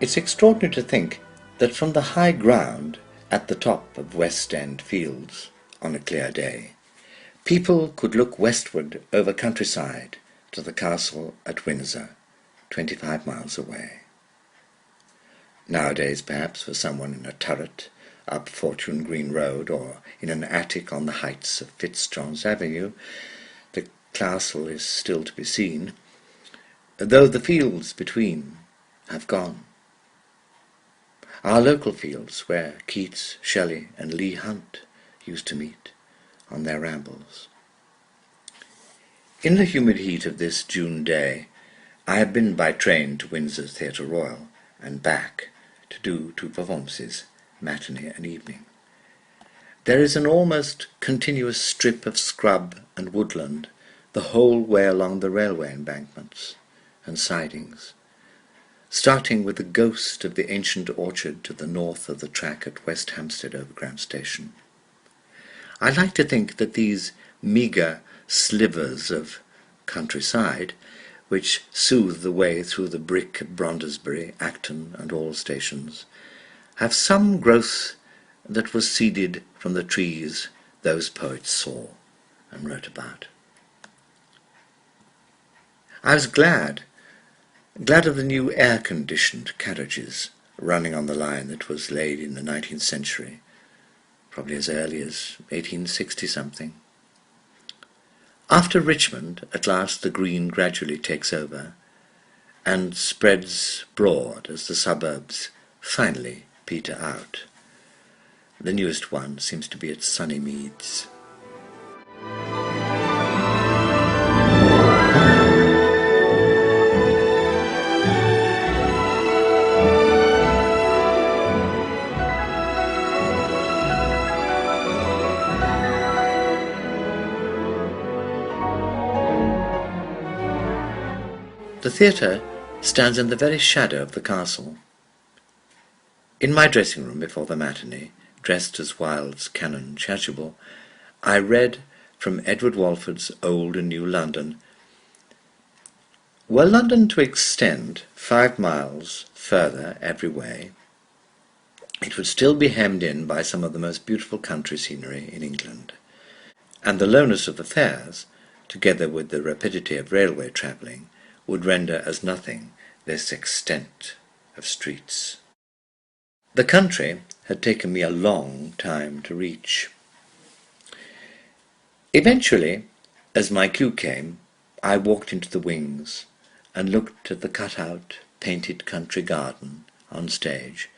It's extraordinary to think that from the high ground at the top of West End Fields on a clear day, people could look westward over countryside to the castle at Windsor, 25 miles away. Nowadays, perhaps, for someone in a turret up Fortune Green Road or in an attic on the heights of Fitzjohn's Avenue, the castle is still to be seen, though the fields between have gone. Our local fields where Keats, Shelley and Leigh Hunt used to meet on their rambles. In the humid heat of this June day, I have been by train to Windsor Theatre Royal and back to do 2 performances, matinee and evening. There is an almost continuous strip of scrub and woodland the whole way along the railway embankments and sidings, starting with the ghost of the ancient orchard to the north of the track at West Hampstead Overground Station. I like to think that these meagre slivers of countryside, which soothe the way through the brick of Brondesbury, Acton and all stations, have some growth that was seeded from the trees those poets saw and wrote about. I was glad of the new air-conditioned carriages running on the line that was laid in the 19th century, probably as early as 1860-something. After Richmond, at last the green gradually takes over and spreads broad as the suburbs finally peter out. The newest one seems to be at Sunny Meads. The theatre stands in the very shadow of the castle. In my dressing room before the matinee, dressed as Wilde's Canon Chasuble, I read from Edward Walford's Old and New London. Were London to extend 5 miles further every way, it would still be hemmed in by some of the most beautiful country scenery in England, and the lowness of the fares, together with the rapidity of railway travelling, would render as nothing this extent of streets. The country had taken me a long time to reach. Eventually, as my cue came, I walked into the wings and looked at the cut-out, painted country garden on stage,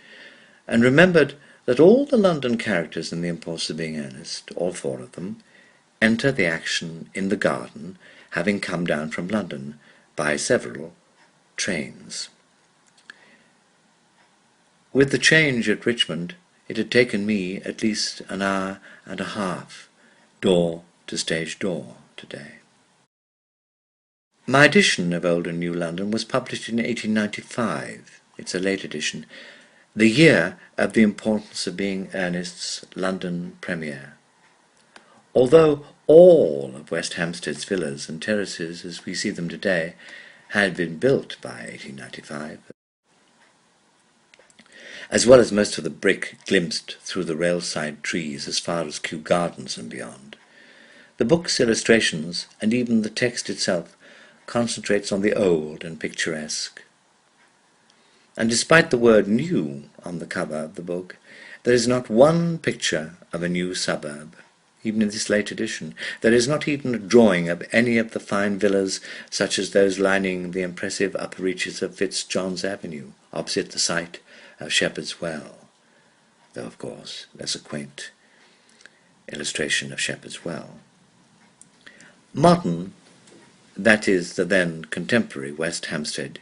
and remembered that all the London characters in The Importance of Being Earnest, all 4 of them, enter the action in the garden, having come down from London by several trains. With the change at Richmond, it had taken me at least an hour and a half, door to stage door, today. My edition of Old and New London was published in 1895. It's a late edition, the year of The Importance of Being Earnest's London premiere. Although all of West Hampstead's villas and terraces as we see them today had been built by 1895, as well as most of the brick glimpsed through the railside trees as far as Kew Gardens and beyond, the book's illustrations and even the text itself concentrates on the old and picturesque. And despite the word new on the cover of the book, there is not one picture of a new suburb. Even in this late edition, there is not even a drawing of any of the fine villas such as those lining the impressive upper reaches of Fitzjohn's Avenue, opposite the site of Shepherd's Well, though of course there's a quaint illustration of Shepherd's Well. Modern, that is the then contemporary West Hampstead,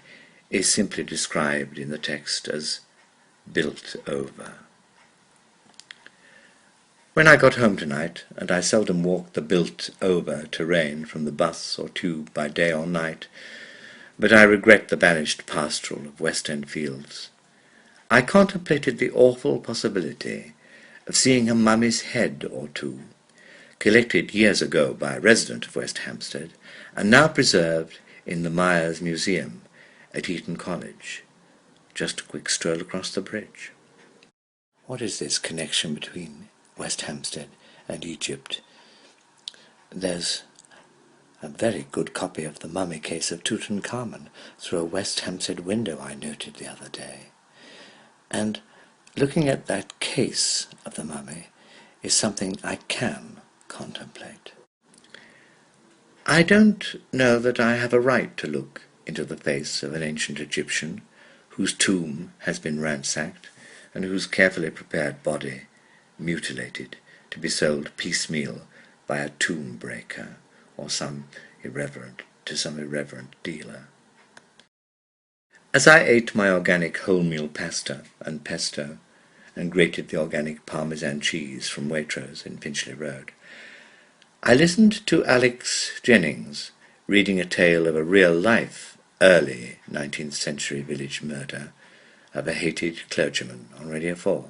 is simply described in the text as built over. When I got home tonight, and I seldom walked the built-over terrain from the bus or tube by day or night, but I regret the banished pastoral of West End Fields, I contemplated the awful possibility of seeing a mummy's head or 2, collected years ago by a resident of West Hampstead, and now preserved in the Myers Museum at Eton College, just a quick stroll across the bridge. What is this connection between West Hampstead and Egypt? There's a very good copy of the mummy case of Tutankhamun through a West Hampstead window I noted the other day. And looking at that case of the mummy is something I can contemplate. I don't know that I have a right to look into the face of an ancient Egyptian whose tomb has been ransacked and whose carefully prepared body mutilated to be sold piecemeal by a tomb breaker or some irreverent dealer. As I ate my organic wholemeal pasta and pesto and grated the organic Parmesan cheese from Waitrose in Finchley Road, I listened to Alex Jennings reading a tale of a real-life, early 19th century village murder of a hated clergyman on Radio 4.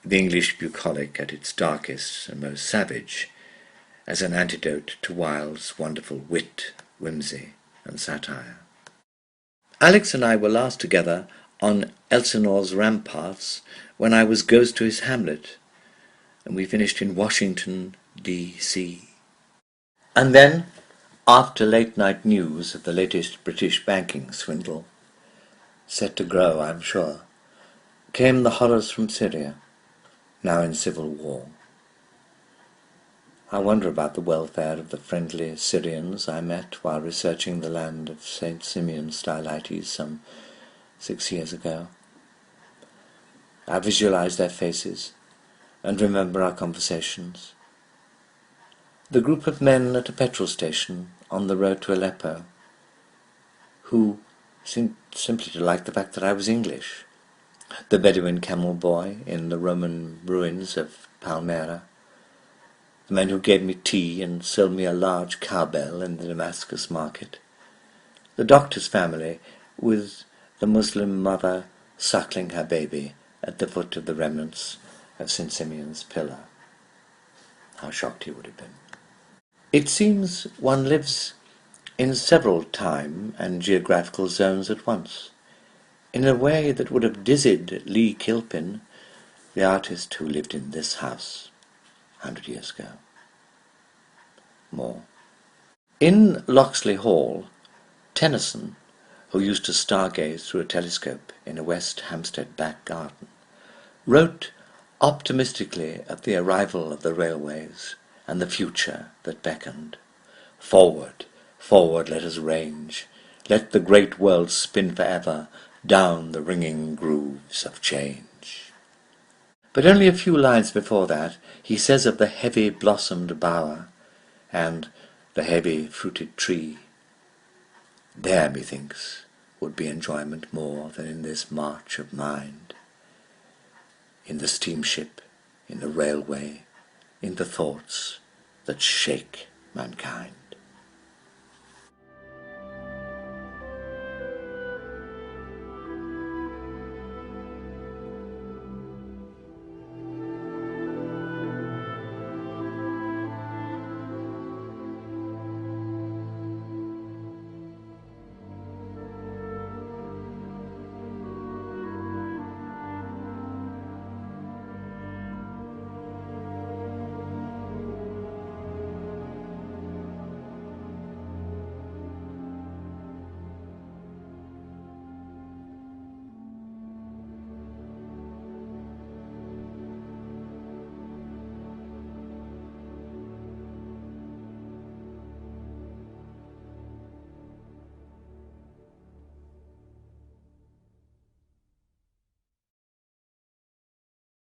The English bucolic at its darkest and most savage, as an antidote to Wilde's wonderful wit, whimsy, and satire. Alex and I were last together on Elsinore's ramparts when I was ghost to his hamlet, and we finished in Washington, D.C. And then, after late-night news of the latest British banking swindle, set to grow, I'm sure, came the horrors from Syria, now in civil war. I wonder about the welfare of the friendly Syrians I met while researching the land of St. Simeon Stylites some 6 years ago. I visualize their faces and remember our conversations. The group of men at a petrol station on the road to Aleppo, who seemed simply to like the fact that I was English. The Bedouin camel boy in the Roman ruins of Palmyra. The man who gave me tea and sold me a large cowbell in the Damascus market. The doctor's family with the Muslim mother suckling her baby at the foot of the remnants of St. Simeon's pillar. How shocked he would have been. It seems one lives in several time and geographical zones at once, in a way that would have dizzied Lee Kilpin, the artist who lived in this house 100 years ago. More. In Loxley Hall, Tennyson, who used to stargaze through a telescope in a West Hampstead back garden, wrote optimistically of the arrival of the railways and the future that beckoned. Forward, forward let us range, let the great world spin forever down the ringing grooves of change. But only a few lines before that he says of the heavy blossomed bower and the heavy fruited tree, there, methinks, would be enjoyment more than in this march of mind, in the steamship, in the railway, in the thoughts that shake mankind.